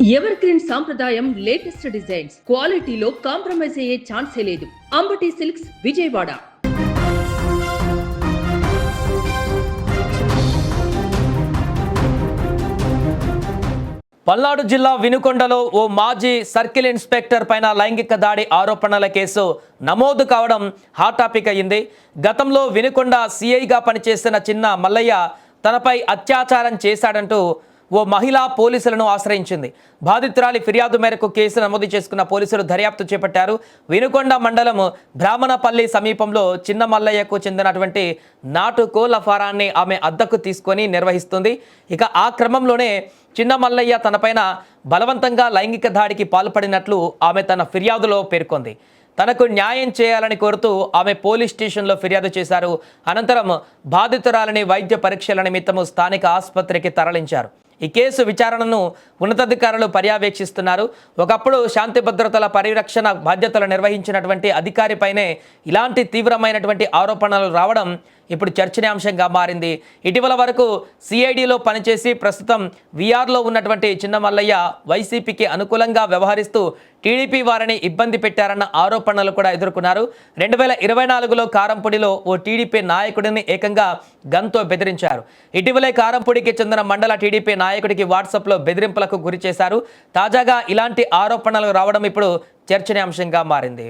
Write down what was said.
Ever green సాంప్రదాయం latest designs క్వాలిటీలో compromise అయ్యే ఛాన్సే లేదు. అంబటి సిల్క్స్ విజయవాడ. పల్నాడు జిల్లా వినుకొండలో ఓ మాజీ సర్కిల్ ఇన్స్పెక్టర్ పైన లైంగిక దాడి ఆరోపణల కేసు నమోదు కావడం హాట్ టాపిక్ అయ్యింది. గతంలో వినుకొండ సిఐగా పనిచేసిన చిన్న మల్లయ్య తనపై అత్యాచారం చేశాడంటూ ఓ మహిళ పోలీసులను ఆశ్రయించింది. బాధితురాలి ఫిర్యాదు మేరకు కేసు నమోదు చేసుకున్న పోలీసులు దర్యాప్తు చేపట్టారు. వినుకొండ మండలం బ్రాహ్మణపల్లి సమీపంలో చిన్న మల్లయ్యకు చెందినటువంటి నాటు కోళ్ల ఫారాన్ని ఆమె అద్దెకు తీసుకొని నిర్వహిస్తుంది. ఇక ఆ క్రమంలోనే చిన్న మల్లయ్య తనపైన బలవంతంగా లైంగిక దాడికి పాల్పడినట్లు ఆమె తన ఫిర్యాదులో పేర్కొంది. తనకు న్యాయం చేయాలని కోరుతూ ఆమె పోలీస్ స్టేషన్లో ఫిర్యాదు చేశారు. అనంతరం బాధితురాలని వైద్య పరీక్షల నిమిత్తము స్థానిక ఆసుపత్రికి తరలించారు. ఈ కేసు విచారణను ఉన్నతాధికారులు పర్యవేక్షిస్తున్నారు. ఒకప్పుడు శాంతి భద్రతల పరిరక్షణ బాధ్యతలు నిర్వహించినటువంటి అధికారిపైనే ఇలాంటి తీవ్రమైనటువంటి ఆరోపణలు రావడం ఇప్పుడు చర్చనీయాంశంగా మారింది. ఇటీవల వరకు సిఐడిలో పనిచేసి ప్రస్తుతం విఆర్లో ఉన్నటువంటి చిన్న మల్లయ్య వైసీపీకి అనుకూలంగా వ్యవహరిస్తూ టీడీపీ వారిని ఇబ్బంది పెట్టారన్న ఆరోపణలు కూడా ఎదుర్కొన్నారు. 2024లో కారంపూడిలో ఓ టీడీపీ నాయకుడిని ఏకంగా గన్తో బెదిరించారు. ఇటీవలే కారంపూడికి చెందిన మండల టీడీపీ నాయకుడికి వాట్సాప్లో బెదిరింపులకు గురి చేశారు. తాజాగా ఇలాంటి ఆరోపణలు రావడం ఇప్పుడు చర్చనీయాంశంగా మారింది.